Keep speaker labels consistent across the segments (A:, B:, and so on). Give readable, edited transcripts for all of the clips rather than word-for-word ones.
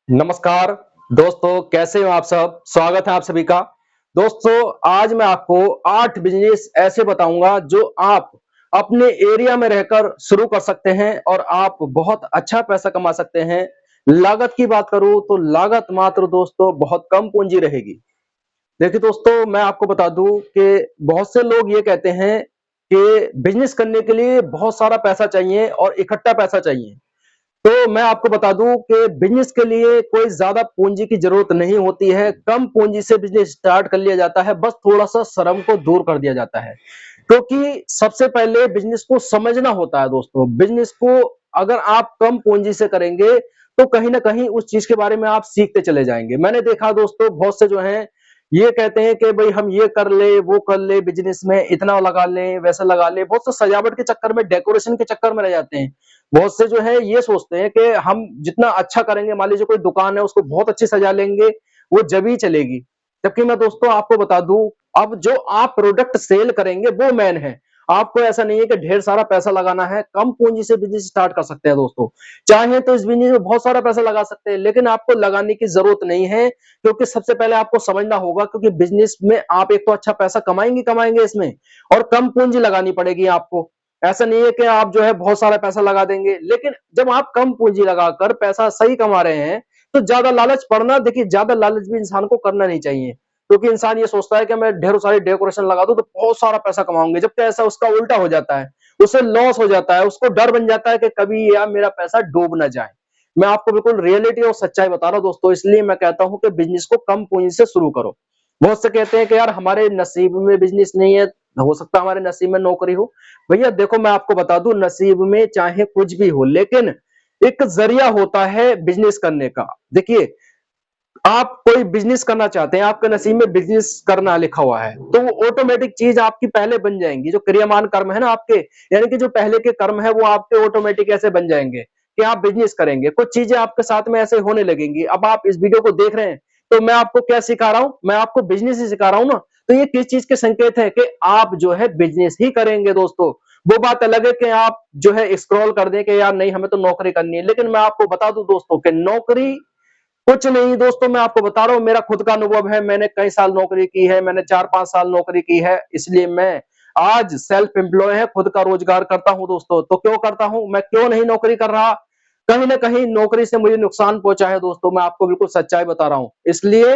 A: नमस्कार दोस्तों, कैसे हो आप सब। स्वागत है आप सभी का। दोस्तों, आज मैं आपको 8 बिजनेस ऐसे बताऊंगा जो आप अपने एरिया में रहकर शुरू कर सकते हैं और आप बहुत अच्छा पैसा कमा सकते हैं। लागत की बात करूं तो लागत मात्र दोस्तों बहुत कम पूंजी रहेगी। देखिए दोस्तों, मैं आपको बता दूं कि बहुत से लोग ये कहते हैं कि बिजनेस करने के लिए बहुत सारा पैसा चाहिए और इकट्ठा पैसा चाहिए। तो मैं आपको बता दूं कि बिजनेस के लिए कोई ज्यादा पूंजी की जरूरत नहीं होती है। कम पूंजी से बिजनेस स्टार्ट कर लिया जाता है, बस थोड़ा सा शर्म को दूर कर दिया जाता है। क्योंकि सबसे पहले बिजनेस को समझना होता है दोस्तों। बिजनेस को अगर आप कम पूंजी से करेंगे तो कहीं ना कहीं उस चीज के बारे में आप सीखते चले जाएंगे। मैंने देखा दोस्तों, बहुत से जो हैं ये कहते हैं कि भाई हम ये कर ले वो कर ले, बिजनेस में इतना लगा ले वैसा लगा ले। बहुत से सजावट के चक्कर में, डेकोरेशन के चक्कर में रह जाते हैं। बहुत से जो है ये सोचते हैं कि हम जितना अच्छा करेंगे, मान लीजिए कोई दुकान है उसको बहुत अच्छी सजा लेंगे, वो जब ही चलेगी। जबकि मैं दोस्तों आपको बता दूं, अब जो आप प्रोडक्ट सेल करेंगे वो मेन है। आपको ऐसा नहीं है कि ढेर सारा पैसा लगाना है। कम पूंजी से बिजनेस स्टार्ट कर सकते हैं दोस्तों। चाहे तो इस बिजनेस में बहुत सारा पैसा लगा सकते हैं, लेकिन आपको लगाने की जरूरत नहीं है। क्योंकि सबसे पहले आपको समझना होगा, क्योंकि बिजनेस में आप एक तो अच्छा पैसा कमाएंगे इसमें, और कम पूंजी लगानी पड़ेगी आपको। ऐसा नहीं है कि आप जो है बहुत सारा पैसा लगा देंगे, लेकिन जब आप कम पूंजी लगाकर पैसा सही कमा रहे हैं तो ज्यादा लालच पड़ना, देखिए ज्यादा लालच भी इंसान को करना नहीं चाहिए। क्योंकि इंसान ये सोचता है कि मैं ढेरों सारी डेकोरेशन लगा दूं तो बहुत सारा पैसा कमाऊंगे, जबकि ऐसा उसका उल्टा हो जाता है। उसे लॉस हो जाता है, उसको डर बन जाता है कि कभी यार मेरा पैसा डूब ना जाए। मैं आपको बिल्कुल रियलिटी और सच्चाई बता रहा हूं दोस्तों, इसलिए मैं कहता हूं कि बिजनेस को कम पूंजी से शुरू करो। बहुत से कहते हैं कि यार हमारे नसीब में बिजनेस नहीं है, हो सकता है हमारे नसीब में नौकरी हो। भैया देखो, मैं आपको बता दूं, नसीब में चाहे कुछ भी हो, लेकिन एक जरिया होता है बिजनेस करने का। देखिए, आप कोई बिजनेस करना चाहते हैं, आपके नसीब में बिजनेस करना लिखा हुआ है, तो वो ऑटोमेटिक चीज आपकी पहले बन जाएंगी। जो क्रियामान कर्म है ना आपके, यानी कि जो पहले के कर्म है वो आपके ऑटोमेटिक ऐसे बन जाएंगे कि आप बिजनेस करेंगे। कुछ चीजें आपके साथ में ऐसे होने लगेंगी। अब आप इस वीडियो को देख रहे हैं तो मैं आपको क्या सिखा रहा हूं, मैं आपको बिजनेस ही सिखा रहा हूं ना। तो ये किस चीज के संकेत है कि आप जो है बिजनेस ही करेंगे दोस्तों। वो बात अलग है कि आप जो है स्क्रॉल कर दें कि यार नहीं हमें तो नौकरी करनी है, लेकिन मैं आपको बता दूं दोस्तों कि नौकरी कुछ नहीं। दोस्तों मैं आपको बता रहा हूं, मेरा खुद का अनुभव है। मैंने कई साल नौकरी की है, मैंने 4-5 साल नौकरी की है, इसलिए मैं आज सेल्फ एम्प्लॉय है, खुद का रोजगार करता हूं दोस्तों। तो क्यों करता हूं, मैं क्यों नहीं नौकरी कर रहा। कहीं ना कहीं नौकरी से मुझे नुकसान पहुंचा है दोस्तों, मैं आपको बिल्कुल सच्चाई बता रहा हूं। इसलिए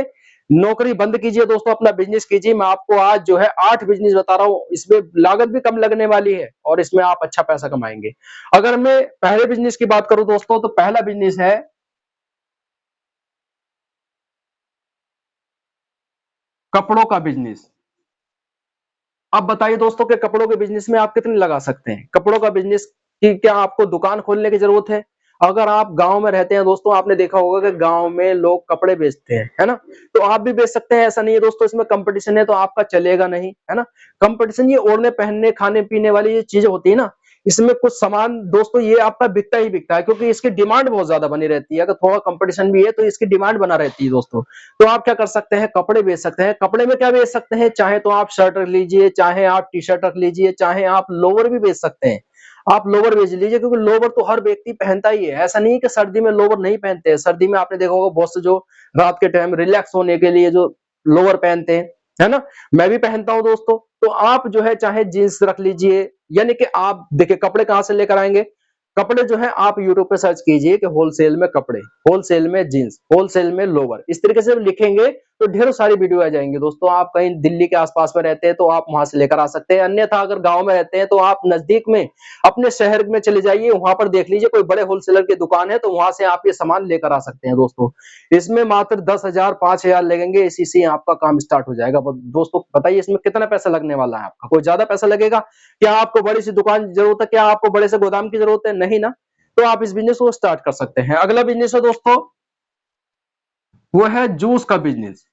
A: नौकरी बंद कीजिए दोस्तों, अपना बिजनेस कीजिए। मैं आपको आज जो है 8 बिजनेस बता रहा हूं, इसमें लागत भी कम लगने वाली है और इसमें आप अच्छा पैसा कमाएंगे। अगर मैं पहले बिजनेस की बात करूं दोस्तों, तो पहला बिजनेस है कपड़ों का बिजनेस। अब बताइए दोस्तों कि कपड़ों के बिजनेस में आप कितने लगा सकते हैं। कपड़ों का बिजनेस की क्या आपको दुकान खोलने की जरूरत है। अगर आप गांव में रहते हैं दोस्तों, आपने देखा होगा कि गांव में लोग कपड़े बेचते हैं, है ना। तो आप भी बेच सकते हैं, ऐसा नहीं है दोस्तों। इसमें कंपटीशन है तो आपका चलेगा नहीं, है ना। कंपटीशन ये ओढ़ने पहनने खाने पीने वाली ये चीजें होती है ना, इसमें कुछ सामान दोस्तों ये आपका बिकता ही बिकता है, क्योंकि इसकी डिमांड बहुत ज्यादा बनी रहती है। अगर थोड़ा कंपटीशन भी है तो इसकी डिमांड बना रहती है दोस्तों। तो आप क्या कर सकते हैं, कपड़े बेच सकते हैं। कपड़े में क्या बेच सकते हैं, चाहे तो आप शर्ट रख लीजिए, चाहे आप टी शर्ट रख लीजिए, चाहे आप लोवर भी बेच सकते हैं। आप लोवर बेच लीजिए, क्योंकि लोवर तो हर व्यक्ति पहनता ही है। ऐसा नहीं है कि सर्दी में लोवर नहीं पहनते हैं। सर्दी में आपने देखा होगा बहुत से जो रात के टाइम रिलैक्स होने के लिए जो लोवर पहनते हैं, है ना। मैं भी पहनता हूं दोस्तों। तो आप जो है चाहे जींस रख लीजिए, यानी कि आप देखिए कपड़े कहां से लेकर आएंगे। कपड़े जो है आप यूट्यूब पे सर्च कीजिए कि होलसेल में कपड़े, होलसेल में जींस, होलसेल में लोवर, इस तरीके से लिखेंगे तो ढेरों सारी वीडियो आ जाएंगे दोस्तों। आप कहीं दिल्ली के आसपास में रहते हैं तो आप वहां से लेकर आ सकते हैं। अन्यथा अगर गांव में रहते हैं तो आप नजदीक में अपने शहर में चले जाइए, वहां पर देख लीजिए कोई बड़े होलसेलर की दुकान है, तो वहां से आप ये सामान लेकर आ सकते हैं दोस्तों। इसमें मात्र 10,000 5,000 लगेंगे, इसी से आपका काम स्टार्ट हो जाएगा दोस्तों। बताइए इसमें कितना पैसा लगने वाला है आपका, कोई ज्यादा पैसा लगेगा। क्या आपको बड़ी सी दुकान की जरूरत है, क्या आपको बड़े से गोदाम की जरूरत है, नहीं ना। तो आप इस बिजनेस को स्टार्ट कर सकते हैं। अगला बिजनेस है दोस्तों, वो है जूस का बिजनेस।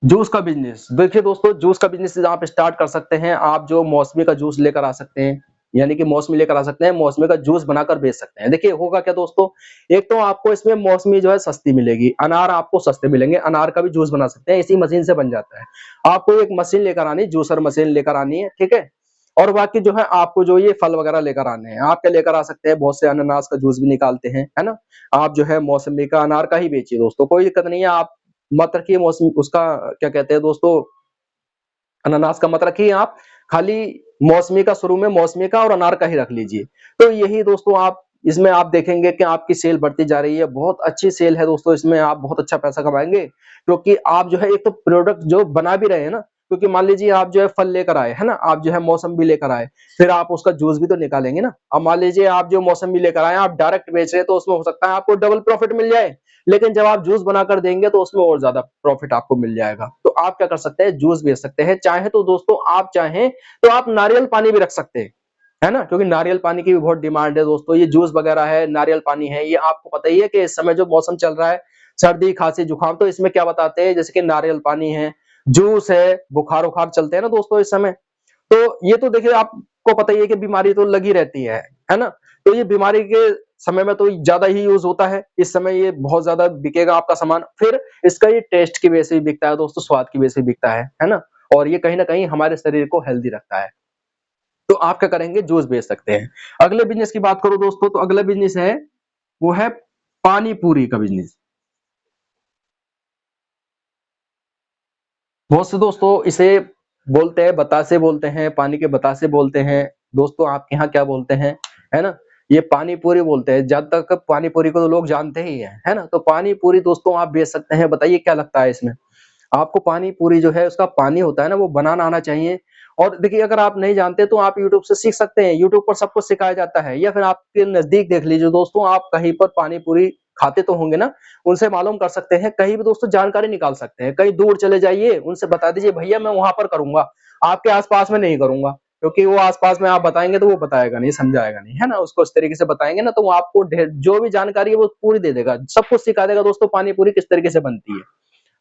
A: जूस का बिजनेस, देखिए दोस्तों, जूस का बिजनेस आप स्टार्ट कर सकते हैं। आप जो मौसमी का जूस लेकर आ सकते हैं, यानी कि मौसमी लेकर आ सकते हैं, मौसमी का जूस बनाकर बेच सकते हैं। देखिए होगा क्या दोस्तों, एक तो आपको इसमें मौसमी जो है सस्ती मिलेगी, अनार आपको सस्ते मिलेंगे, अनार का भी जूस बना सकते हैं, इसी मशीन से बन जाता है। आपको एक मशीन लेकर आनी, जूसर मशीन लेकर आनी है, ठीक है। और बाकी जो है आपको जो ये फल वगैरह लेकर आने हैं, आप क्या लेकर आ सकते हैं, बहुत से अनानास का जूस भी निकालते हैं, है ना? आप जो है मौसमी का, अनार का ही बेचिए दोस्तों, कोई दिक्कत नहीं है। आप मत रखिए मौसमी उसका, क्या कहते हैं दोस्तों, अनानास का मत रखिए आप, खाली मौसमी का, शुरू में मौसमी का और अनार का ही रख लीजिए। तो यही दोस्तों, आप इसमें आप देखेंगे कि आपकी सेल बढ़ती जा रही है, बहुत अच्छी सेल है दोस्तों, इसमें आप बहुत अच्छा पैसा कमाएँगे, क्योंकि आप जो है एक तो प्रोडक्ट जो बना भी रहे हैं ना, क्योंकि मान लीजिए आप जो है फल लेकर आए, है ना? आप जो है मौसम्बी लेकर आए, फिर आप उसका जूस भी तो निकालेंगे ना। अब मान लीजिए आप जो मौसम्बी लेकर आए, आप डायरेक्ट बेच रहे हैं, तो उसमें हो सकता है आपको डबल प्रॉफिट मिल जाए, लेकिन जब आप जूस बनाकर देंगे तो उसमें और ज्यादा प्रॉफिट आपको मिल जाएगा। तो आप क्या कर सकते हैं, जूस बेच सकते हैं, चाहे तो दोस्तों आप चाहें तो आप नारियल पानी भी रख सकते हैं, है ना? क्योंकि नारियल पानी की भी बहुत डिमांड है दोस्तों, ये जूस वगैरह है, नारियल पानी है, ये आपको पता ही है कि इस समय जो मौसम चल रहा है, सर्दी खांसी जुकाम, तो इसमें क्या बताते हैं, जैसे कि नारियल पानी है, जूस है, बुखार उखार चलते हैं ना दोस्तों इस समय, तो ये तो देखिए आपको पता ही है कि बीमारी तो लगी रहती है ना? तो ये बीमारी के समय में तो ज्यादा ही यूज होता है, इस समय ये बहुत ज्यादा बिकेगा आपका सामान, फिर इसका ये टेस्ट की वजह से भी बिकता है दोस्तों, स्वाद की वजह से बिकता है ना? और ये कहीं ना कहीं हमारे शरीर को हेल्दी रखता है। तो आप क्या करेंगे, जूस बेच सकते हैं। अगले बिजनेस की बात करो दोस्तों, तो अगला बिजनेस है, वो है पानी पूरी का बिजनेस। बहुत से दोस्तों इसे बोलते हैं बतासे, बोलते हैं पानी के बतासे बोलते हैं, दोस्तों आपके यहाँ क्या बोलते हैं, है ना? ये पानी पूरी बोलते हैं, जब तक पानी पूरी को तो लोग जानते ही हैं, है ना? तो पानी पूरी दोस्तों आप बेच सकते हैं, बताइए क्या लगता है इसमें? आपको पानी पूरी जो है, उसका पानी होता है ना, वो बनाना आना चाहिए। और देखिए अगर आप नहीं जानते तो आप यूट्यूब से सीख सकते हैं, यूट्यूब पर सब कुछ सिखाया जाता है, या फिर आपके नजदीक देख लीजिए दोस्तों, आप कहीं पर पानी पूरी खाते तो होंगे ना, उनसे मालूम कर सकते हैं, कहीं भी दोस्तों जानकारी निकाल सकते हैं, कहीं दूर चले जाइए, उनसे बता दीजिए भैया मैं वहां पर करूंगा, आपके आसपास में नहीं करूंगा, क्योंकि वो आसपास में आप बताएंगे तो वो बताएगा नहीं, समझाएगा नहीं, है ना? उसको इस तरीके से बताएंगे ना, तो वो आपको जो भी जानकारी है वो पूरी दे देगा, सब कुछ सिखा देगा दोस्तों, पानी पूरी किस तरीके से बनती है,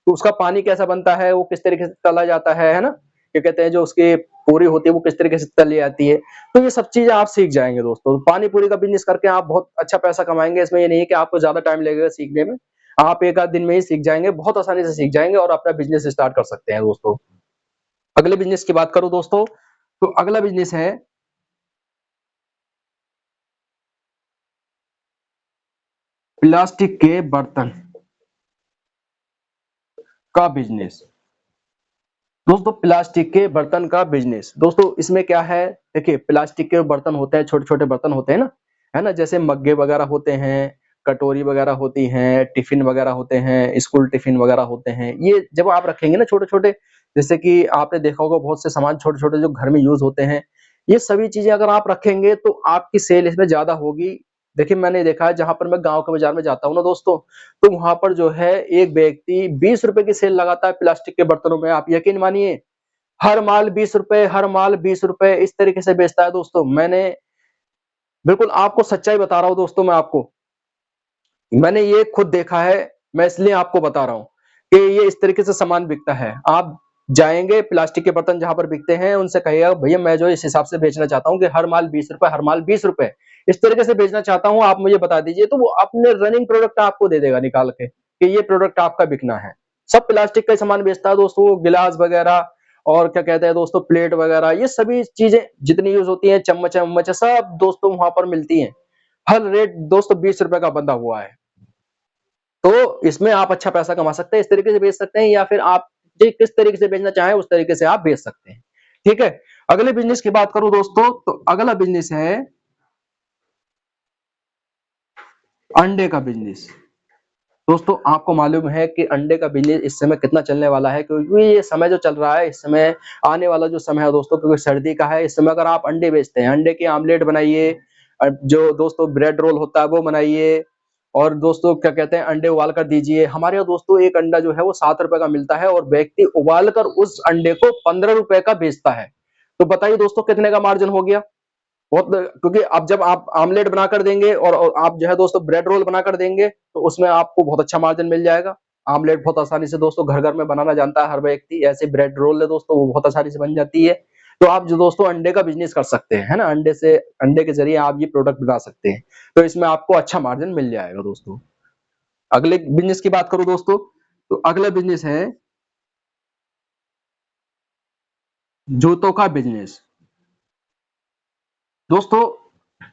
A: तो उसका पानी कैसा बनता है, वो किस तरीके से तला जाता है ना? क्या कहते हैं, जो उसकी पूरी होती है वो किस तरीके से तली जाती है, तो ये सब चीजें आप सीख जाएंगे दोस्तों। पानी पूरी का बिजनेस करके आप बहुत अच्छा पैसा कमाएंगे, इसमें ये नहीं है कि आपको ज्यादा टाइम लगेगा सीखने में, आप एक आध दिन में ही सीख जाएंगे, बहुत आसानी से सीख जाएंगे और अपना बिजनेस स्टार्ट कर सकते हैं दोस्तों। अगले बिजनेस की बात करूं दोस्तों, तो अगला बिजनेस है प्लास्टिक के बर्तन का बिजनेस। दोस्तों प्लास्टिक के बर्तन का बिजनेस, दोस्तों इसमें क्या है, देखिए प्लास्टिक के बर्तन होते हैं, छोटे छोटे बर्तन होते हैं ना, है ना? जैसे मग्गे वगैरह होते हैं, कटोरी वगैरह होती हैं, टिफिन वगैरह होते हैं, स्कूल टिफिन वगैरह होते हैं, ये जब आप रखेंगे ना छोटे छोटे, जैसे कि आपने देखा होगा बहुत से सामान छोटे छोटे जो घर में यूज होते हैं, ये सभी चीजें अगर आप रखेंगे तो आपकी सेल इसमें ज्यादा होगी। देखिए मैंने देखा है, जहां पर मैं गांव के बाजार में जाता हूँ ना दोस्तों, तो वहां पर जो है एक व्यक्ति 20 रुपए की सेल लगाता है प्लास्टिक के बर्तनों में, आप यकीन मानिए, हर माल 20 रुपए, हर माल 20 रुपए, इस तरीके से बेचता है दोस्तों। मैंने बिल्कुल आपको सच्चाई बता रहा हूँ दोस्तों, मैं आपको, मैंने ये खुद देखा है, मैं इसलिए आपको बता रहा हूँ कि ये इस तरीके से सामान बिकता है। आप जाएंगे प्लास्टिक के बर्तन जहां पर बिकते हैं, उनसे कहिएगा भैया मैं जो इस हिसाब से बेचना चाहता हूँ कि हर माल 20 रुपए, हर माल 20 रुपए, इस तरीके से बेचना चाहता हूँ, आप मुझे बता दीजिए, तो वो अपने रनिंग प्रोडक्ट आपको दे देगा निकाल के कि ये प्रोडक्ट आपका बिकना है। सब प्लास्टिक का सामान बेचता है दोस्तों, गिलास वगैरह और क्या कहते हैं दोस्तों, प्लेट वगैरह, ये सभी चीजें जितनी यूज होती है, चम्मच वम्मच, सब दोस्तों वहां पर मिलती है। हर रेट दोस्तों 20 रुपए का बंधा हुआ है। तो इसमें आप अच्छा पैसा कमा सकते हैं, इस तरीके से बेच सकते हैं, या फिर आप किस तरीके से बेचना चाहें उस तरीके से आप बेच सकते हैं। ठीक है। अगले बिजनेस की बात करूं दोस्तों, तो अगला बिजनेस है अंडे का बिजनेस। दोस्तों आपको मालूम है कि अंडे का बिजनेस इस समय कितना चलने वाला है, क्योंकि ये समय जो चल रहा है, इस समय आने वाला जो समय है दोस्तों, क्योंकि सर्दी का है, इस समय अगर आप अंडे बेचते हैं, अंडे के आमलेट बनाइए, जो दोस्तों ब्रेड रोल होता है वो बनाइए, और दोस्तों क्या कहते हैं, अंडे उबाल कर दीजिए। हमारे यहाँ दोस्तों एक अंडा जो है वो 7 रुपए का मिलता है, और व्यक्ति उबाल कर उस अंडे को 15 रुपए का बेचता है। तो बताइए दोस्तों कितने का मार्जिन हो गया, बहुत, क्योंकि अब जब आप आमलेट बनाकर देंगे और आप जो है दोस्तों ब्रेड रोल बनाकर देंगे, तो उसमें आपको बहुत अच्छा मार्जिन मिल जाएगा। आमलेट बहुत आसानी से दोस्तों घर घर में बनाना जानता है हर व्यक्ति, ऐसे ब्रेड रोल है दोस्तों, वो बहुत आसानी से बन जाती है। तो आप जो दोस्तों अंडे का बिजनेस कर सकते हैं, है ना? अंडे से, अंडे के जरिए आप ये प्रोडक्ट बना सकते हैं, तो इसमें आपको अच्छा मार्जिन मिल जाएगा दोस्तों। अगले बिजनेस की बात करूं दोस्तों, तो अगला बिजनेस है जूतों का बिजनेस। दोस्तों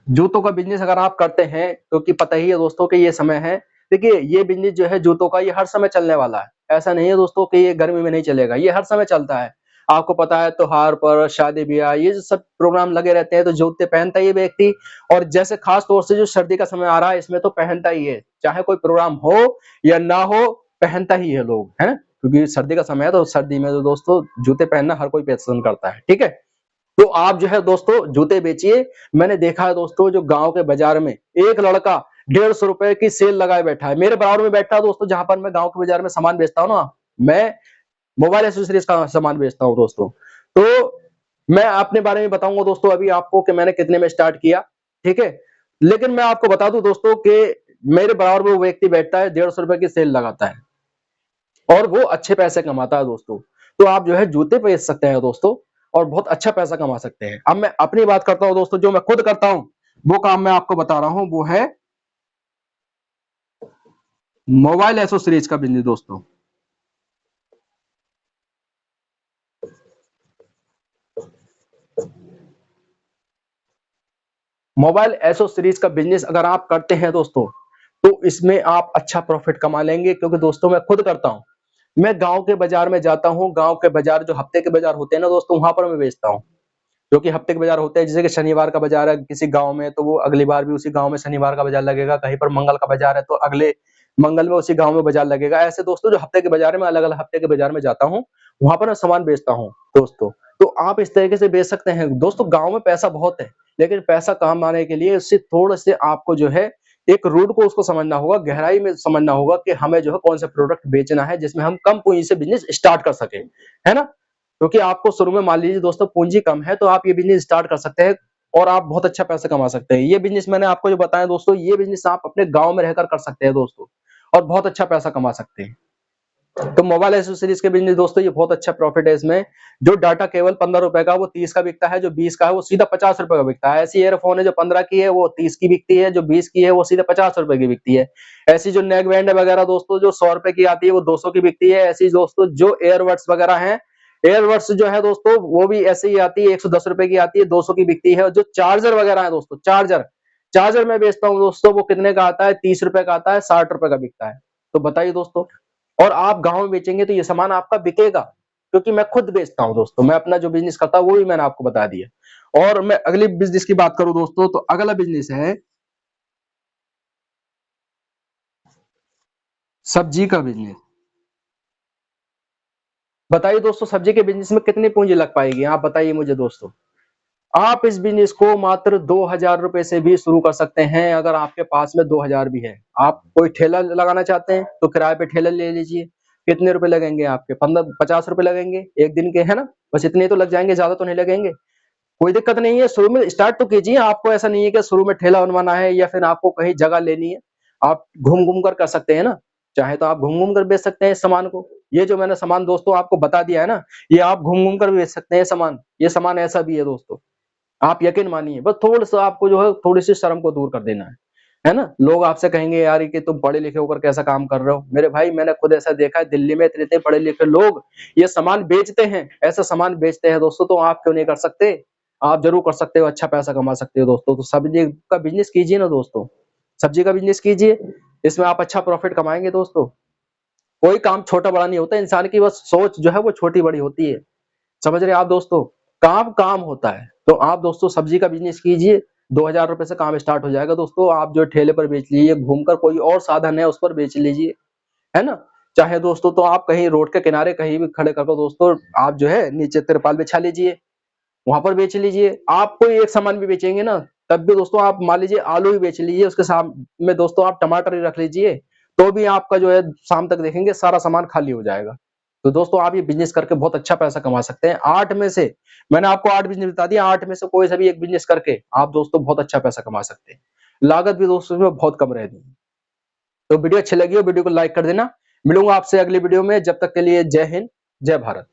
A: जूतों का बिजनेस अगर आप करते हैं, क्योंकि पता ही है दोस्तों कि ये समय है, देखिए ये बिजनेस जो है जूतों का, ये हर समय चलने वाला है। ऐसा नहीं है दोस्तों कि ये गर्मी में नहीं चलेगा, ये हर समय चलता है। आपको पता है त्योहार पर, शादी ब्याह, ये जो सब प्रोग्राम लगे रहते हैं तो जूते पहनता ही है व्यक्ति। और जैसे खास तौर से जो सर्दी का समय आ रहा है, इसमें तो पहनता ही है, चाहे कोई प्रोग्राम हो या ना हो, पहनता ही है लोग, है ना? क्योंकि सर्दी का समय है तो सर्दी में तो दोस्तों जूते पहनना हर कोई पसंद करता है, ठीक है? तो आप जो है दोस्तों जूते बेचिए। मैंने देखा है दोस्तों, जो गांव के बाजार में एक लड़का 150 रुपए की सेल लगाए बैठा है, मेरे बराबर में बैठा है दोस्तों। जहां पर मैं गांव के बाजार में सामान बेचता हूँ ना, मैं मोबाइल एसेसरीज का सामान बेचता हूँ दोस्तों। तो मैं अपने बारे में बताऊंगा दोस्तों अभी आपको कि मैंने कितने में स्टार्ट किया, ठीक है? लेकिन मैं आपको बता दूं दोस्तों कि मेरे बराबर में वो व्यक्ति बैठता है, 150 रुपए की सेल लगाता है और वो अच्छे पैसे कमाता है दोस्तों। तो आप जो है जूते बेच सकते हैं दोस्तों और बहुत अच्छा पैसा कमा सकते हैं। अब मैं अपनी बात करता हूं दोस्तों, जो मैं खुद करता हूं, वो काम मैं आपको बता रहा हूं, वो है मोबाइल एसेसरीज का बिजनेस दोस्तों। मोबाइल एसेसरीज का बिजनेस अगर आप करते हैं दोस्तों, तो इसमें आप अच्छा प्रॉफिट कमा लेंगे, क्योंकि दोस्तों मैं खुद करता हूं। मैं गांव के बाजार में जाता हूं, गांव के बाजार जो हफ्ते के बाजार होते हैं ना दोस्तों, वहां पर मैं बेचता हूं। जो कि हफ्ते के बाजार होते हैं, जैसे कि शनिवार का बाजार है किसी गांव में, तो वो अगली बार भी उसी गांव में शनिवार का बाजार लगेगा। कहीं पर मंगल का बाजार है तो अगले मंगल में उसी गांव में बाजार लगेगा। ऐसे दोस्तों जो हफ्ते के बाजार में, अलग अलग हफ्ते के बाजार में जाता हूँ, वहां पर मैं सामान बेचता हूँ दोस्तों। तो आप इस तरीके से बेच सकते हैं दोस्तों। गाँव में पैसा बहुत है, लेकिन पैसा काम आने के लिए उससे थोड़े से आपको जो है एक रूट को उसको समझना होगा, गहराई में समझना होगा कि हमें जो है कौन सा प्रोडक्ट बेचना है जिसमें हम कम पूंजी से बिजनेस स्टार्ट कर सके, है ना? क्योंकि आपको शुरू में मान लीजिए दोस्तों पूंजी कम है, तो आप ये बिजनेस स्टार्ट कर सकते हैं और आप बहुत अच्छा पैसा कमा सकते हैं। ये बिजनेस मैंने आपको जो बताया दोस्तों, ये बिजनेस आप अपने गांव में रहकर कर सकते हैं दोस्तों, और बहुत अच्छा पैसा कमा सकते हैं। तो मोबाइल एसेसरीज के बिजनेस दोस्तों, ये बहुत अच्छा प्रॉफिट है इसमें। जो डाटा केवल 15 रुपए का वो 30 का बिकता है, जो 20 का है वो सीधा 50 रुपए का बिकता है। ऐसी ईयरफोन है जो 15 की है वो 30 की बिकती है, जो 20 की है वो सीधे 50 रुपए की बिकती है। ऐसी जो नेक बैंड वगैरह दोस्तों जो 100 रुपए की आती है वो 200 की बिकती है। ऐसी दोस्तों जो एयरबड्स वगैरह हैं, एयरबड्स जो है दोस्तों वो भी ऐसे ही आती है, 110 रुपए की आती है, 200 की बिकती है। और जो चार्जर वगैरह है दोस्तों, चार्जर चार्जर मैं बेचता हूँ दोस्तों, वो कितने का आता है? 30 रुपए का आता है, 60 रुपए का बिकता है। तो बताइए दोस्तों, और आप गाँव में बेचेंगे तो ये सामान आपका बिकेगा, क्योंकि मैं खुद बेचता हूँ दोस्तों। मैं अपना जो बिजनेस करता हूँ वो भी मैंने आपको बता दिया। और मैं अगली बिजनेस की बात करूँ दोस्तों, तो अगला बिजनेस है सब्जी का बिजनेस। बताइए दोस्तों, सब्जी के बिजनेस में कितनी पूंजी लग पाएगी? आप बताइए मुझे दोस्तों। आप इस बिजनेस को मात्र 2,000 रुपए से भी शुरू कर सकते हैं, अगर आपके पास में 2,000 भी है। आप कोई ठेला लगाना चाहते हैं तो किराए पे ठेला ले लीजिए। कितने रुपए लगेंगे आपके? 15 50 रुपए लगेंगे एक दिन के, है ना? बस इतने तो लग जाएंगे, ज्यादा तो नहीं लगेंगे। कोई दिक्कत नहीं है, शुरू में स्टार्ट तो कीजिए। आपको ऐसा नहीं है कि शुरू में ठेला बनवाना है या फिर आपको कहीं जगह लेनी है। आप घूम घूम कर सकते हैं ना, चाहे तो आप घूम घूम कर बेच सकते हैं इस सामान को। ये जो मैंने सामान दोस्तों आपको बता दिया है ना, ये आप घूम घूम कर बेच सकते हैं सामान। ये सामान ऐसा भी है दोस्तों, आप यकीन मानिए। बस थोड़ा सा आपको जो है थोड़ी सी शर्म को दूर कर देना है ना? लोग आपसे कहेंगे यार कि तुम पढ़े लिखे होकर कैसा काम कर रहे हो। मेरे भाई मैंने खुद ऐसा देखा है, दिल्ली में इतने इतने पढ़े लिखे लोग ये सामान बेचते हैं, ऐसा सामान बेचते हैं दोस्तों। तो आप क्यों नहीं कर सकते? आप जरूर कर सकते हो, अच्छा पैसा कमा सकते हो दोस्तों। तो सब्जी का बिजनेस कीजिए ना दोस्तों, सब्जी का बिजनेस कीजिए, इसमें आप अच्छा प्रॉफिट कमाएंगे दोस्तों। कोई काम छोटा बड़ा नहीं होता, इंसान की बस सोच जो है वो छोटी बड़ी होती है। समझ रहे हैं आप दोस्तों? काम काम होता है। तो आप दोस्तों सब्जी का बिजनेस कीजिए, 2,000 रुपए से काम स्टार्ट हो जाएगा दोस्तों। आप जो ठेले पर बेच लीजिए, घूमकर कोई और साधन है उस पर बेच लीजिए, है ना? चाहे दोस्तों तो आप कहीं रोड के किनारे कहीं भी खड़े करके दोस्तों आप जो है नीचे तिरपाल बिछा लीजिए, वहां पर बेच लीजिए। आप कोई एक सामान भी बेचेंगे ना, तब भी दोस्तों आप मान लीजिए आलू ही बेच लीजिए, उसके साथ में दोस्तों आप टमाटर ही रख लीजिए, तो भी आपका जो है शाम तक देखेंगे सारा सामान खाली हो जाएगा। तो दोस्तों आप ये बिजनेस करके बहुत अच्छा पैसा कमा सकते हैं। 8 में से मैंने आपको 8 बिजनेस बता दिया, 8 में से कोई सा भी एक बिजनेस करके आप दोस्तों बहुत अच्छा पैसा कमा सकते हैं। लागत भी दोस्तों इसमें बहुत कम रहेगी। तो वीडियो अच्छी लगी हो, वीडियो को लाइक कर देना। मिलूंगा आपसे अगली वीडियो में, जब तक के लिए जय हिंद, जय भारत।